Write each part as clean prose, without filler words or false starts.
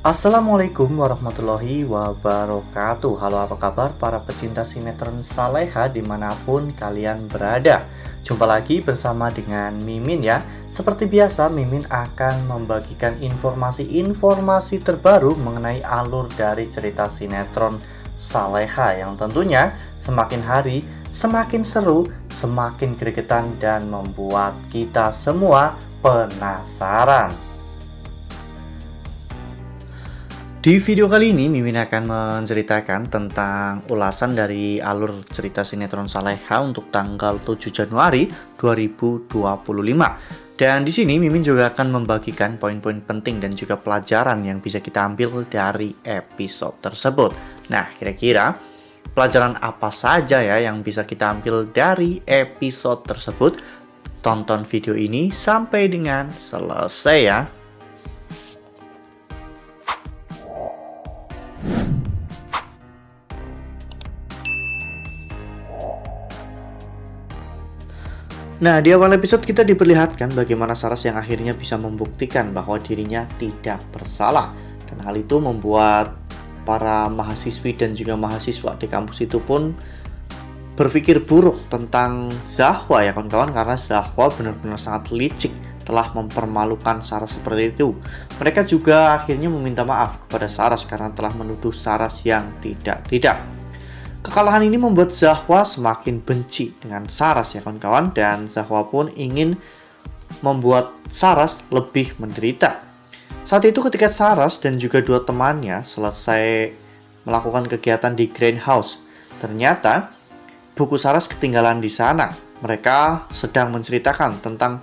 Assalamualaikum warahmatullahi wabarakatuh. Halo, apa kabar para pecinta sinetron Saleha dimanapun kalian berada. Jumpa lagi bersama dengan Mimin ya. Seperti biasa, Mimin akan membagikan informasi-informasi terbaru mengenai alur dari cerita sinetron Saleha yang tentunya semakin hari semakin seru, semakin gregetan, dan membuat kita semua penasaran. Di video kali ini, Mimin akan menceritakan tentang ulasan dari alur cerita sinetron Saleha untuk tanggal 7 Januari 2025. Dan di sini Mimin juga akan membagikan poin-poin penting dan juga pelajaran yang bisa kita ambil dari episode tersebut. Nah, kira-kira pelajaran apa saja ya yang bisa kita ambil dari episode tersebut? Tonton video ini sampai dengan selesai ya. Nah, di awal episode kita diperlihatkan bagaimana Saras yang akhirnya bisa membuktikan bahwa dirinya tidak bersalah. Dan hal itu membuat para mahasiswi dan juga mahasiswa di kampus itu pun berpikir buruk tentang Zahwa ya kawan-kawan, karena Zahwa benar-benar sangat licik telah mempermalukan Saras seperti itu. Mereka juga akhirnya meminta maaf kepada Saras karena telah menuduh Saras yang tidak-tidak. Kekalahan ini membuat Zahwa semakin benci dengan Saras ya kawan-kawan, dan Zahwa pun ingin membuat Saras lebih menderita. Saat itu ketika Saras dan juga dua temannya selesai melakukan kegiatan di Greenhouse, ternyata buku Saras ketinggalan di sana. Mereka sedang menceritakan tentang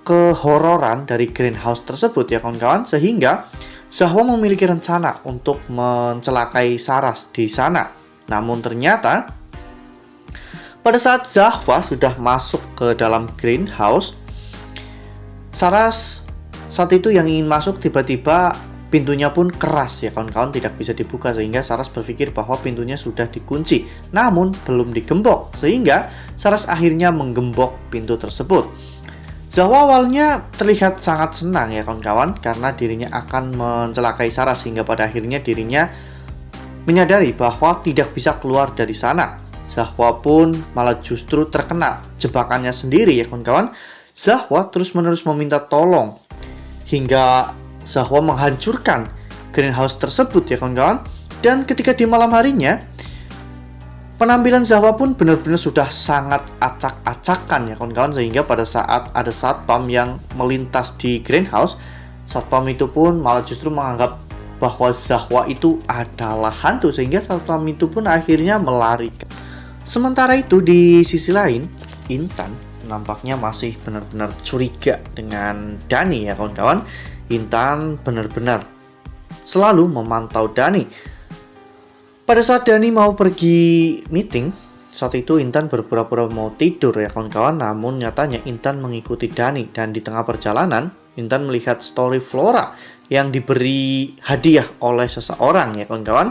kehororan dari Greenhouse tersebut ya kawan-kawan, sehingga Zahwa memiliki rencana untuk mencelakai Saras di sana. Namun ternyata pada saat Zahwa sudah masuk ke dalam greenhouse, Saras saat itu yang ingin masuk tiba-tiba pintunya pun keras ya kawan-kawan, tidak bisa dibuka, sehingga Saras berpikir bahwa pintunya sudah dikunci namun belum digembok, sehingga Saras akhirnya menggembok pintu tersebut. Zahwa awalnya terlihat sangat senang ya kawan-kawan karena dirinya akan mencelakai Saras, hingga pada akhirnya dirinya menyadari bahwa tidak bisa keluar dari sana. Zahwa pun malah justru terkena jebakannya sendiri ya kawan-kawan. Zahwa terus-menerus meminta tolong hingga Zahwa menghancurkan greenhouse tersebut ya kawan-kawan. Dan ketika di malam harinya, penampilan Zahwa pun benar-benar sudah sangat acak-acakan ya kawan-kawan, sehingga pada saat ada satpam yang melintas di greenhouse, satpam itu pun malah justru menganggap bahwa Zahwa itu adalah hantu, sehingga satpam itu pun akhirnya melarikan. Sementara itu di sisi lain, Intan nampaknya masih benar-benar curiga dengan Dani ya kawan-kawan. Intan benar-benar selalu memantau Dani. Pada saat Dani mau pergi meeting, saat itu Intan berpura-pura mau tidur ya kawan-kawan, namun nyatanya Intan mengikuti Dani, dan di tengah perjalanan Intan melihat story Flora yang diberi hadiah oleh seseorang ya kawan-kawan.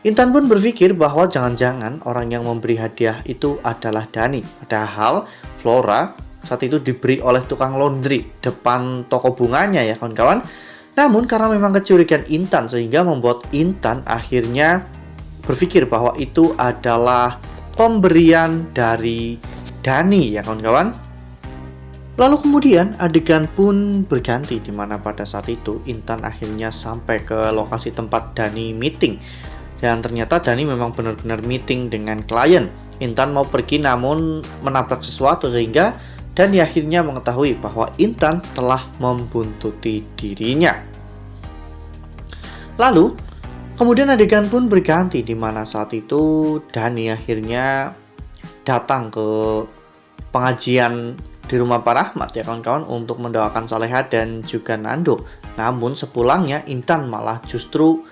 Intan pun berpikir bahwa jangan-jangan orang yang memberi hadiah itu adalah Dani. Padahal Flora saat itu diberi oleh tukang laundry depan toko bunganya ya kawan-kawan. Namun karena memang kecurigaan Intan, sehingga membuat Intan akhirnya berpikir bahwa itu adalah pemberian dari Dani ya kawan-kawan. Lalu kemudian adegan pun berganti, di mana pada saat itu Intan akhirnya sampai ke lokasi tempat Dani meeting. Dan ternyata Dani memang benar-benar meeting dengan klien. Intan mau pergi namun menabrak sesuatu, sehingga Dani akhirnya mengetahui bahwa Intan telah membuntuti dirinya. Lalu kemudian adegan pun berganti, di mana saat itu Dani akhirnya datang ke pengajian di rumah Pak Rahmat ya kawan-kawan untuk mendoakan Saleha dan juga Nando. Namun sepulangnya Intan malah justru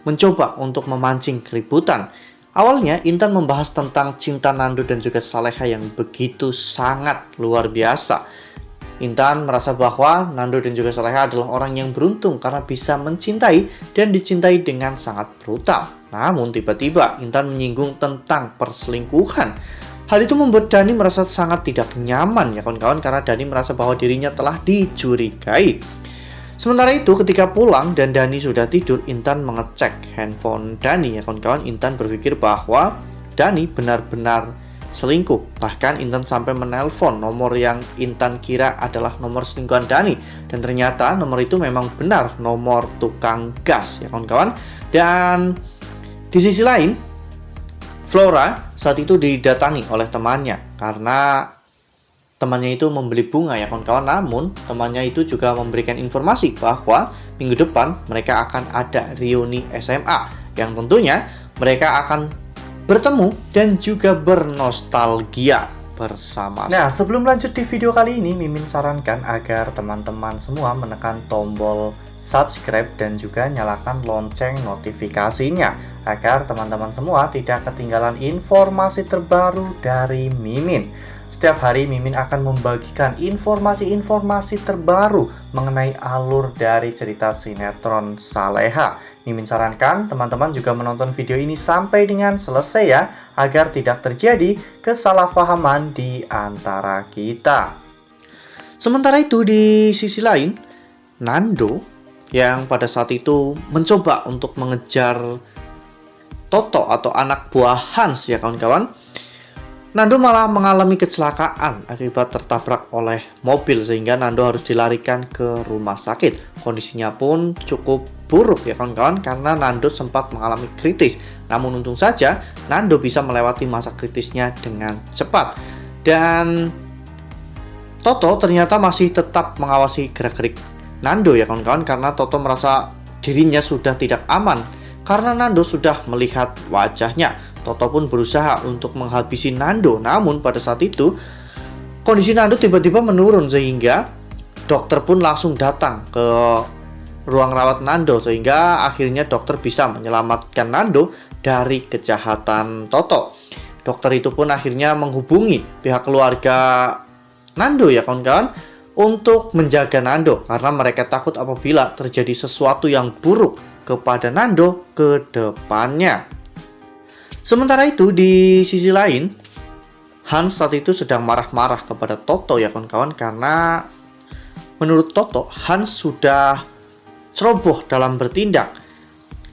mencoba untuk memancing keributan. Awalnya Intan membahas tentang cinta Nando dan juga Saleha yang begitu sangat luar biasa. Intan merasa bahwa Nando dan juga Saleha adalah orang yang beruntung karena bisa mencintai dan dicintai dengan sangat brutal. Namun tiba-tiba Intan menyinggung tentang perselingkuhan. Hal itu membuat Dani merasa sangat tidak nyaman ya kawan-kawan, karena Dani merasa bahwa dirinya telah dicurigai. Sementara itu ketika pulang dan Dani sudah tidur, Intan mengecek handphone Dani ya kawan-kawan. Intan berpikir bahwa Dani benar-benar selingkuh. Bahkan Intan sampai menelpon nomor yang Intan kira adalah nomor selingkuhan Dani. Dan ternyata nomor itu memang benar nomor tukang gas ya kawan-kawan. Dan di sisi lain, Flora saat itu didatangi oleh temannya karena temannya itu membeli bunga ya kawan-kawan. Namun temannya itu juga memberikan informasi bahwa minggu depan mereka akan ada reuni SMA yang tentunya mereka akan bertemu dan juga bernostalgia bersama. Nah, sebelum lanjut di video kali ini, Mimin sarankan agar teman-teman semua menekan tombol subscribe dan juga nyalakan lonceng notifikasinya agar teman-teman semua tidak ketinggalan informasi terbaru dari Mimin. Setiap hari Mimin akan membagikan informasi-informasi terbaru mengenai alur dari cerita sinetron Saleha. Mimin sarankan teman-teman juga menonton video ini sampai dengan selesai ya, agar tidak terjadi kesalahpahaman di antara kita. Sementara itu di sisi lain, Nando yang pada saat itu mencoba untuk mengejar Toto atau anak buah Hans ya kawan-kawan, Nando malah mengalami kecelakaan akibat tertabrak oleh mobil sehingga Nando harus dilarikan ke rumah sakit. Kondisinya pun cukup buruk ya kawan-kawan karena Nando sempat mengalami kritis. Namun untung saja Nando bisa melewati masa kritisnya dengan cepat. Dan Toto ternyata masih tetap mengawasi gerak-gerik Nando ya kawan-kawan karena Toto merasa dirinya sudah tidak aman karena Nando sudah melihat wajahnya. Toto pun berusaha untuk menghabisi Nando, namun pada saat itu kondisi Nando tiba-tiba menurun sehingga dokter pun langsung datang ke ruang rawat Nando sehingga akhirnya dokter bisa menyelamatkan Nando dari kejahatan Toto. Dokter itu pun akhirnya menghubungi pihak keluarga Nando ya kawan-kawan untuk menjaga Nando karena mereka takut apabila terjadi sesuatu yang buruk kepada Nando ke depannya. Sementara itu di sisi lain, Hans saat itu sedang marah-marah kepada Toto ya kawan-kawan karena menurut Toto Hans sudah ceroboh dalam bertindak.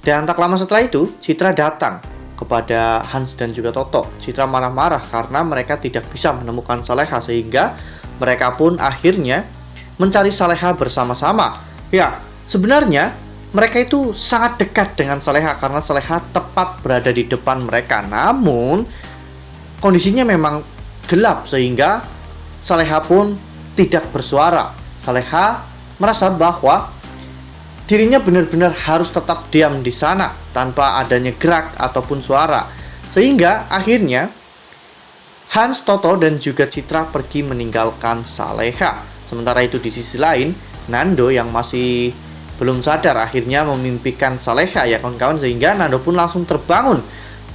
Dan tak lama setelah itu Citra datang kepada Hans dan juga Toto. Citra marah-marah karena mereka tidak bisa menemukan Saleha sehingga mereka pun akhirnya mencari Saleha bersama-sama. Ya, sebenarnya mereka itu sangat dekat dengan Saleha karena Saleha tepat berada di depan mereka. Namun kondisinya memang gelap sehingga Saleha pun tidak bersuara. Saleha merasa bahwa dirinya benar-benar harus tetap diam di sana tanpa adanya gerak ataupun suara. Sehingga akhirnya Hans, Toto, dan juga Citra pergi meninggalkan Saleha. Sementara itu di sisi lain, Nando yang masih belum sadar akhirnya memimpikan Saleha ya kawan-kawan sehingga Nando pun langsung terbangun.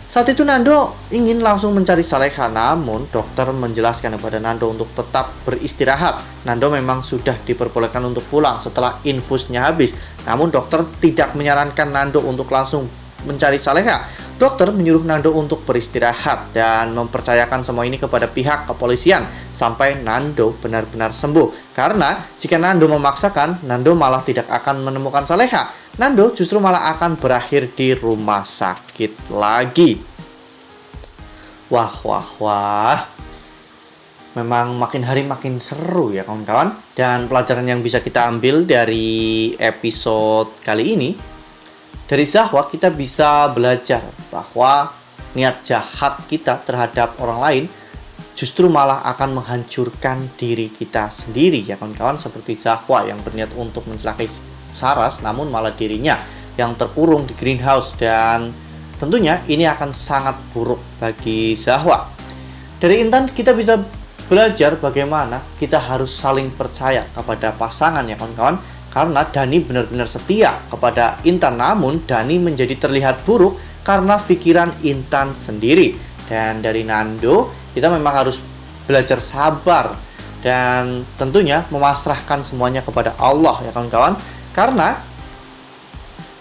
Saat itu Nando ingin langsung mencari Saleha, namun dokter menjelaskan kepada Nando untuk tetap beristirahat. Nando memang sudah diperbolehkan untuk pulang setelah infusnya habis, namun dokter tidak menyarankan Nando untuk langsung mencari Saleha. Dokter menyuruh Nando untuk beristirahat dan mempercayakan semua ini kepada pihak kepolisian sampai Nando benar-benar sembuh. Karena jika Nando memaksakan, Nando malah tidak akan menemukan Saleha. Nando justru malah akan berakhir di rumah sakit lagi. Wah. Memang makin hari makin seru ya kawan-kawan. Dan pelajaran yang bisa kita ambil dari episode kali ini, dari Zahwa kita bisa belajar bahwa niat jahat kita terhadap orang lain justru malah akan menghancurkan diri kita sendiri ya kawan-kawan. Seperti Zahwa yang berniat untuk mencelakai Saras namun malah dirinya yang terkurung di greenhouse, dan tentunya ini akan sangat buruk bagi Zahwa. Dari Intan kita bisa belajar bagaimana kita harus saling percaya kepada pasangan ya kawan-kawan. Karena Dani benar-benar setia kepada Intan, namun Dani menjadi terlihat buruk karena pikiran Intan sendiri. Dan dari Nando, kita memang harus belajar sabar dan tentunya memasrahkan semuanya kepada Allah ya kawan-kawan. Karena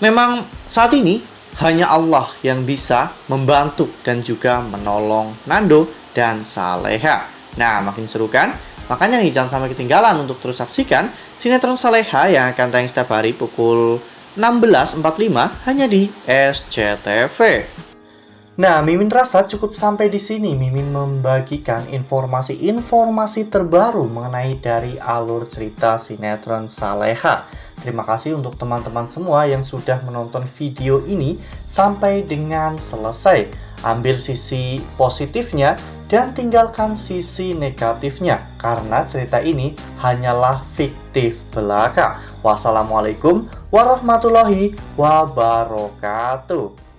memang saat ini hanya Allah yang bisa membantu dan juga menolong Nando dan Saleha. Nah, makin seru kan? Makanya nih jangan sampai ketinggalan untuk terus saksikan sinetron Saleha yang akan tayang setiap hari pukul 16.45 hanya di SCTV. Nah, Mimin rasa cukup sampai di sini. Mimin membagikan informasi-informasi terbaru mengenai dari alur cerita sinetron Saleha. Terima kasih untuk teman-teman semua yang sudah menonton video ini sampai dengan selesai. Ambil sisi positifnya dan tinggalkan sisi negatifnya, karena cerita ini hanyalah fiktif belaka. Wassalamualaikum warahmatullahi wabarakatuh.